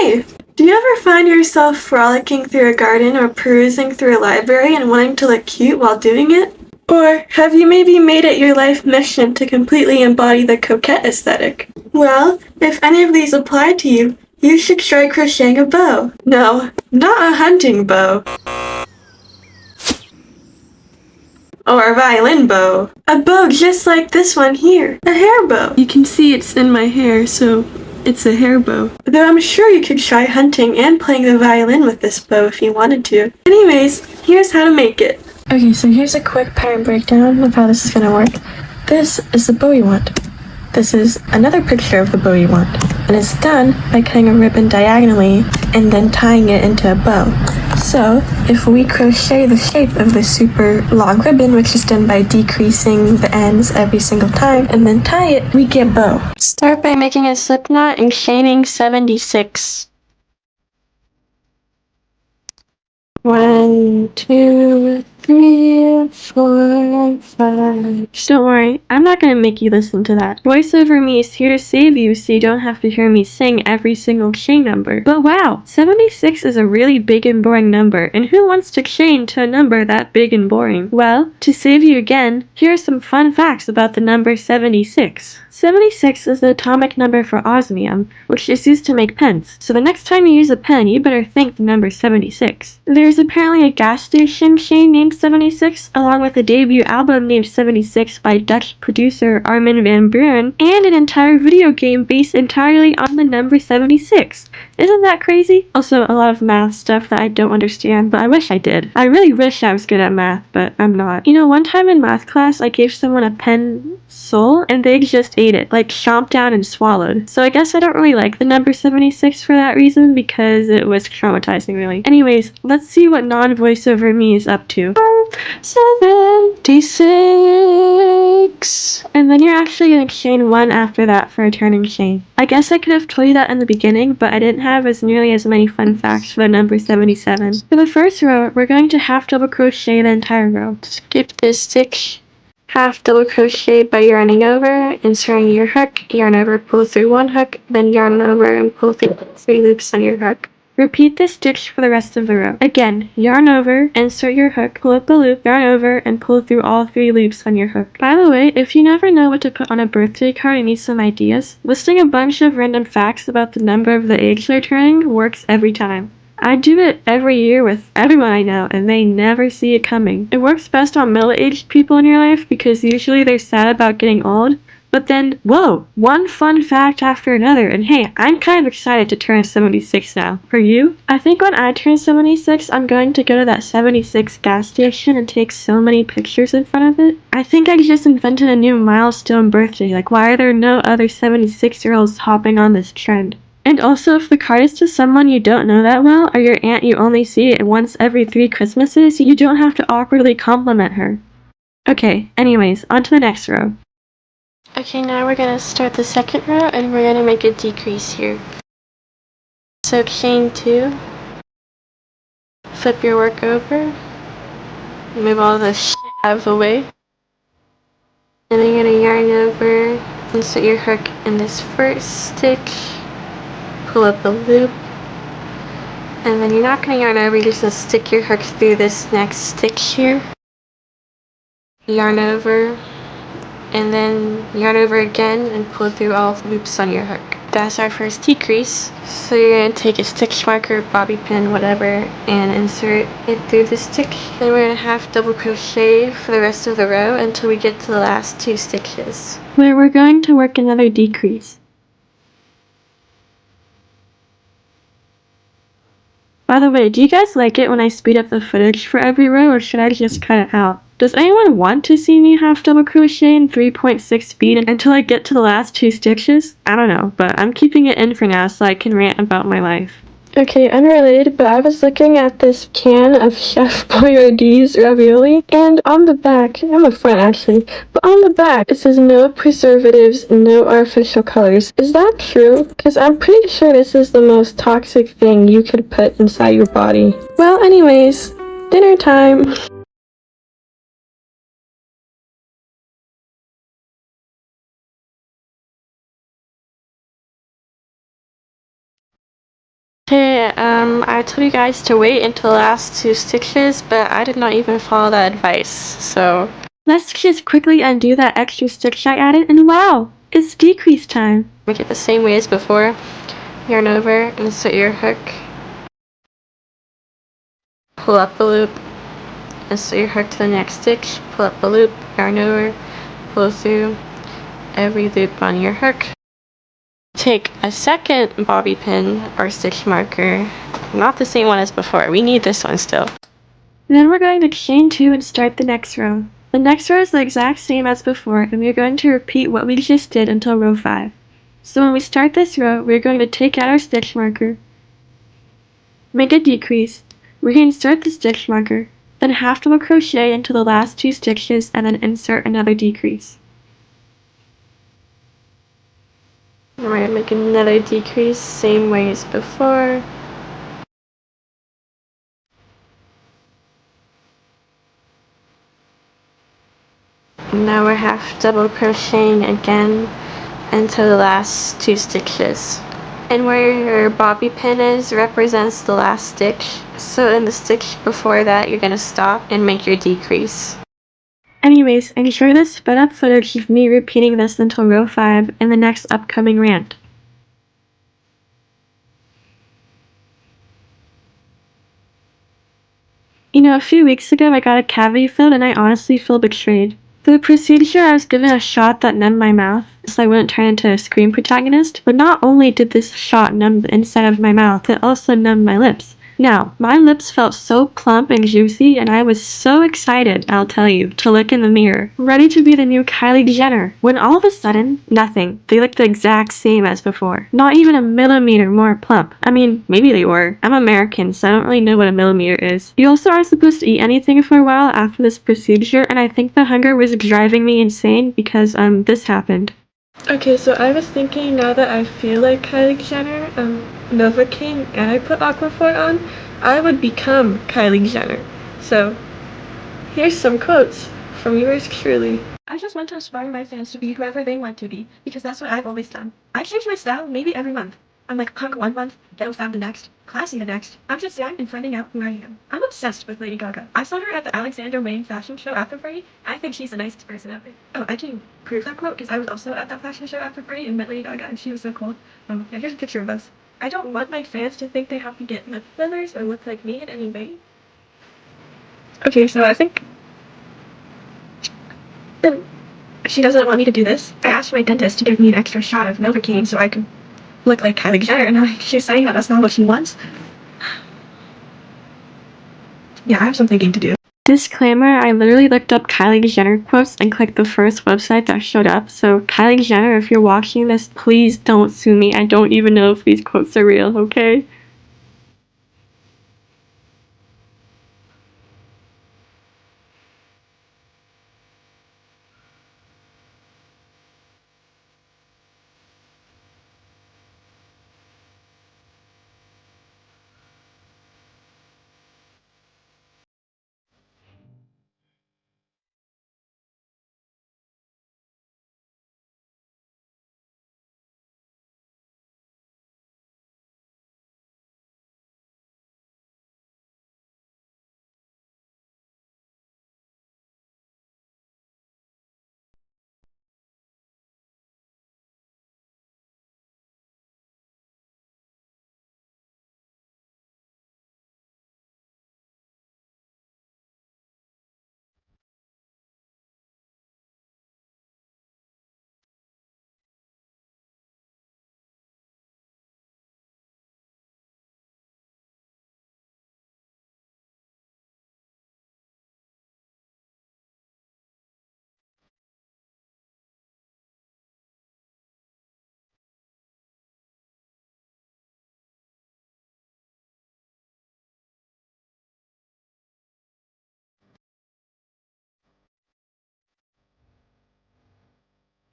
Hey! Do you ever find yourself frolicking through a garden or perusing through a library and wanting to look cute while doing it? Or have you maybe made it your life mission to completely embody the coquette aesthetic? Well, if any of these apply to you, you should try crocheting a bow. No, not a hunting bow. Or a violin bow. A bow just like this one here. A hair bow. You can see it's in my hair, so it's a hair bow. Though I'm sure you could try hunting and playing the violin with this bow if you wanted to. Anyways, here's how to make it. Okay, so here's a quick pattern breakdown of how this is gonna work. This is the bow you want. This is another picture of the bow you want. And it's done by cutting a ribbon diagonally and then tying it into a bow. So, if we crochet the shape of this super long ribbon, which is done by decreasing the ends every single time, and then tie it, we get bow. Start by making a slip knot and chaining 76. 1, 2, 3, 4, 5. Just don't worry, I'm not gonna make you listen to that. Voiceover me is here to save you so you don't have to hear me sing every single chain number. But wow, 76 is a really big and boring number, and who wants to chain to a number that big and boring? Well, to save you again, here are some fun facts about the number 76. 76 is the atomic number for osmium, which is used to make pens. So the next time you use a pen, you better think the number 76. There's apparently a gas station chain named 76, along with a debut album named 76 by Dutch producer Armin van Buuren, and an entire video game based entirely on the number 76. Isn't that crazy? Also, a lot of math stuff that I don't understand, but I wish I did. I really wish I was good at math, but I'm not. You know, one time in math class, I gave someone a pencil, and they just ate it, like chomped down and swallowed. So I guess I don't really like the number 76 for that reason, because it was traumatizing, really. Anyways, let's see what non-voiceover me is up to. 76! And then you're actually gonna chain 1 after that for a turning chain. I guess I could have told you that in the beginning, but I didn't have as nearly as many fun facts for the number 77. For the first row, we're going to half double crochet the entire row. Skip this stitch. Half double crochet by yarning over, inserting your hook, yarn over, pull through 1 hook, then yarn over and pull through 3 loops on your hook. Repeat this stitch for the rest of the row. Again, yarn over, insert your hook, pull up the loop, yarn over, and pull through all 3 loops on your hook. By the way, if you never know what to put on a birthday card and need some ideas, listing a bunch of random facts about the number of the age they're turning works every time. I do it every year with everyone I know, and they never see it coming. It works best on middle-aged people in your life because usually they're sad about getting old, but then, whoa, one fun fact after another, and hey, I'm kind of excited to turn 76 now. For you? I think when I turn 76, I'm going to go to that 76 gas station and take so many pictures in front of it. I think I just invented a new milestone birthday, like why are there no other 76-year-olds hopping on this trend? And also, if the card is to someone you don't know that well, or your aunt you only see once every 3 Christmases, you don't have to awkwardly compliment her. Okay, anyways, on to the next row. Okay, now we're gonna start the second row, and we're gonna make a decrease here. So chain 2, flip your work over, move all the shit out of the way, and then you're gonna yarn over, insert your hook in this first stitch, pull up the loop, and then you're not gonna yarn over, you're just gonna stick your hook through this next stitch here, yarn over, and then yarn over again and pull through all the loops on your hook. That's our first decrease. So you're going to take a stitch marker, bobby pin, whatever, and insert it through the stitch. Then we're going to half double crochet for the rest of the row until we get to the last 2 stitches, where we're going to work another decrease. By the way, do you guys like it when I speed up the footage for every row, or should I just cut it out? Does anyone want to see me half double crochet in 3.6 speed until I get to the last 2 stitches? I don't know, but I'm keeping it in for now so I can rant about my life. Okay, unrelated, but I was looking at this can of Chef Boyardee's ravioli, and on the back, I'm a friend actually, but on the back it says no preservatives, no artificial colors. Is that true? Because I'm pretty sure this is the most toxic thing you could put inside your body. Well, anyways, dinner time! but I told you guys to wait until the last 2 stitches, but I did not even follow that advice, so let's just quickly undo that extra stitch I added, and wow, it's decrease time. Make it the same way as before. Yarn over, insert your hook, pull up a loop, insert your hook to the next stitch, pull up a loop, yarn over, pull through every loop on your hook. Take a second bobby pin or stitch marker, not the same one as before, we need this one still. Then we're going to chain 2 and start the next row. The next row is the exact same as before, and we're going to repeat what we just did until row 5. So when we start this row, we're going to take out our stitch marker, make a decrease, reinsert the stitch marker, then half double crochet into the last 2 stitches and then insert another decrease. I'm going to make another decrease, same way as before. Now we're half double crocheting again into the last 2 stitches. And where your bobby pin is represents the last stitch. So in the stitch before that, you're going to stop and make your decrease. Anyways, enjoy the sped up footage of me repeating this until row 5 in the next upcoming rant. You know, a few weeks ago I got a cavity filled and I honestly feel betrayed. For the procedure, I was given a shot that numbed my mouth, so I wouldn't turn into a Scream protagonist, but not only did this shot numb the inside of my mouth, it also numbed my lips. Now, my lips felt so plump and juicy, and I was so excited, I'll tell you, to look in the mirror, ready to be the new Kylie Jenner, when all of a sudden, nothing. They looked the exact same as before. Not even a millimeter more plump. I mean, maybe they were. I'm American, so I don't really know what a millimeter is. You also aren't supposed to eat anything for a while after this procedure, and I think the hunger was driving me insane because, this happened. Okay, so I was thinking now that I feel like Kylie Jenner, Novocaine, and I put Aquaphor on, I would become Kylie Jenner. So, here's some quotes from yours truly. I just want to inspire my fans to be whoever they want to be, because that's what I've always done. I change my style maybe every month. I'm like punk one month, ghetto femme the next, classy the next. I'm just young and finding out who I am. I'm obsessed with Lady Gaga. I saw her at the Alexander Wang fashion show after party. I think she's the nicest person ever. Oh, I can prove that quote because I was also at that fashion show after party and met Lady Gaga and she was so cool. Yeah, here's a picture of us. I don't want my fans to think they have to get lip fillers or look like me in any way. Okay, so I think she doesn't want me to do this. I asked my dentist to give me an extra shot of Novocaine so I could look like Kylie Jenner, and she's saying that that's not what she wants. Yeah, I have some thinking to do. Disclaimer, I literally looked up Kylie Jenner quotes and clicked the first website that showed up, so Kylie Jenner, if you're watching this, please don't sue me. I don't even know if these quotes are real, okay?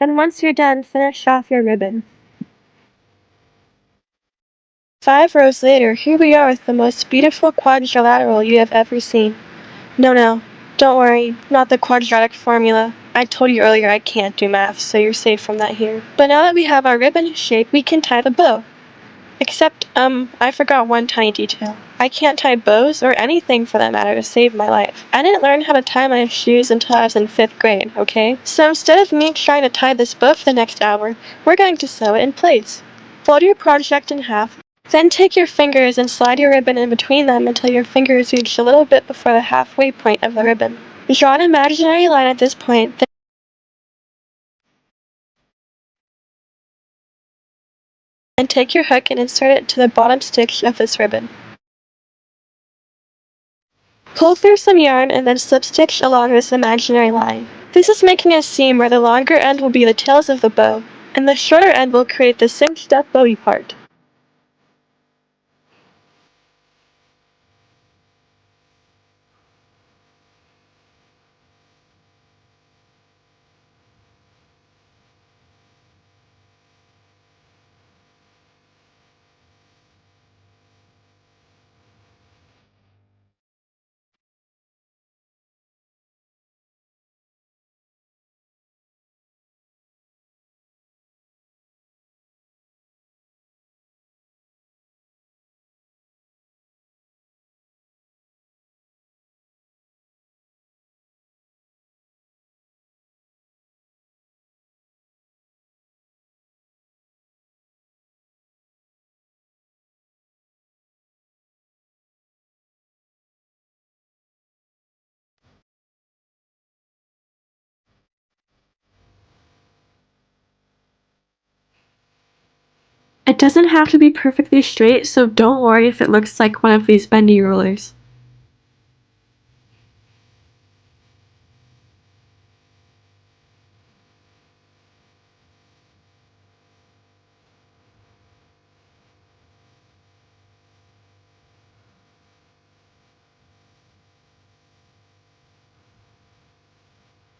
And once you're done, finish off your ribbon. 5 rows later, here we are with the most beautiful quadrilateral you have ever seen. No, don't worry, not the quadratic formula. I told you earlier I can't do math, so you're safe from that here. But now that we have our ribbon shape, we can tie the bow. Except, I forgot one tiny detail. I can't tie bows or anything for that matter to save my life. I didn't learn how to tie my shoes until I was in 5th grade, okay? So instead of me trying to tie this bow for the next hour, we're going to sew it in place. Fold your project in half, then take your fingers and slide your ribbon in between them until your fingers reach a little bit before the halfway point of the ribbon. Draw an imaginary line at this point, then take your hook and insert it to the bottom stitch of this ribbon. Pull through some yarn and then slip stitch along this imaginary line. This is making a seam where the longer end will be the tails of the bow, and the shorter end will create the cinched up bowy part. It doesn't have to be perfectly straight, so don't worry if it looks like one of these bendy rulers.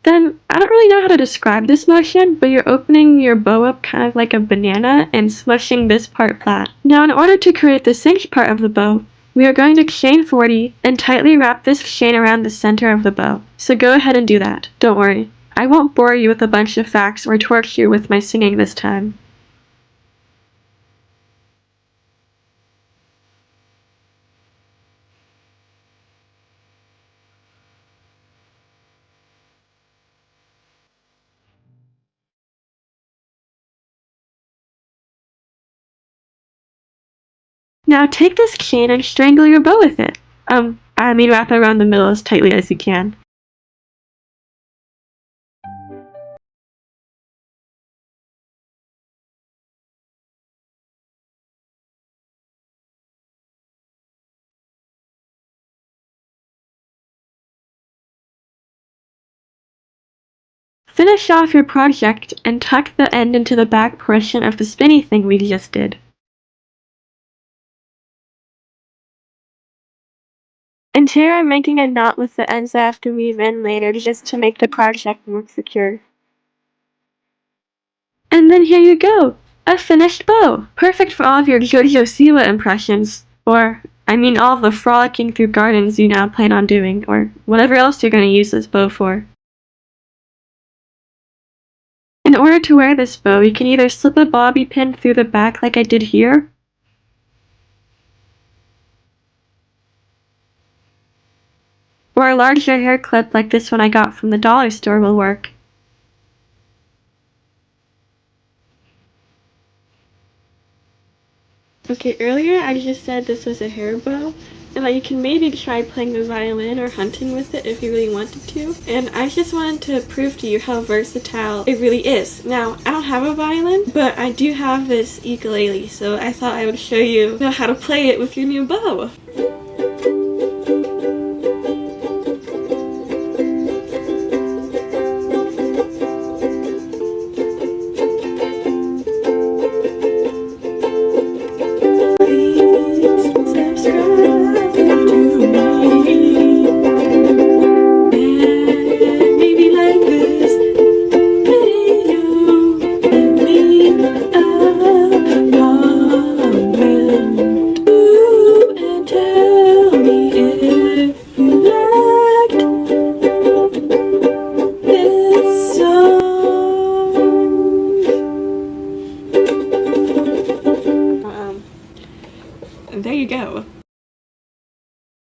Then, I don't really know how to describe this motion, but you're opening your bow up kind of like a banana and smushing this part flat. Now in order to create the cinched part of the bow, we are going to chain 40 and tightly wrap this chain around the center of the bow. So go ahead and do that. Don't worry. I won't bore you with a bunch of facts or torture you with my singing this time. Now take this chain and strangle your bow with it. Wrap it around the middle as tightly as you can. Finish off your project and tuck the end into the back portion of the spinny thing we just did. And here I'm making a knot with the ends I have to weave in later just to make the project more secure. And then here you go! A finished bow! Perfect for all of your JoJo Siwa impressions. Or, all the frolicking through gardens you now plan on doing, or whatever else you're going to use this bow for. In order to wear this bow, you can either slip a bobby pin through the back like I did here, or a larger hair clip like this one I got from the dollar store will work. Okay, earlier I just said this was a hair bow, and that you can maybe try playing the violin or hunting with it if you really wanted to. And I just wanted to prove to you how versatile it really is. Now, I don't have a violin, but I do have this ukulele, so I thought I would show you how to play it with your new bow. there you go.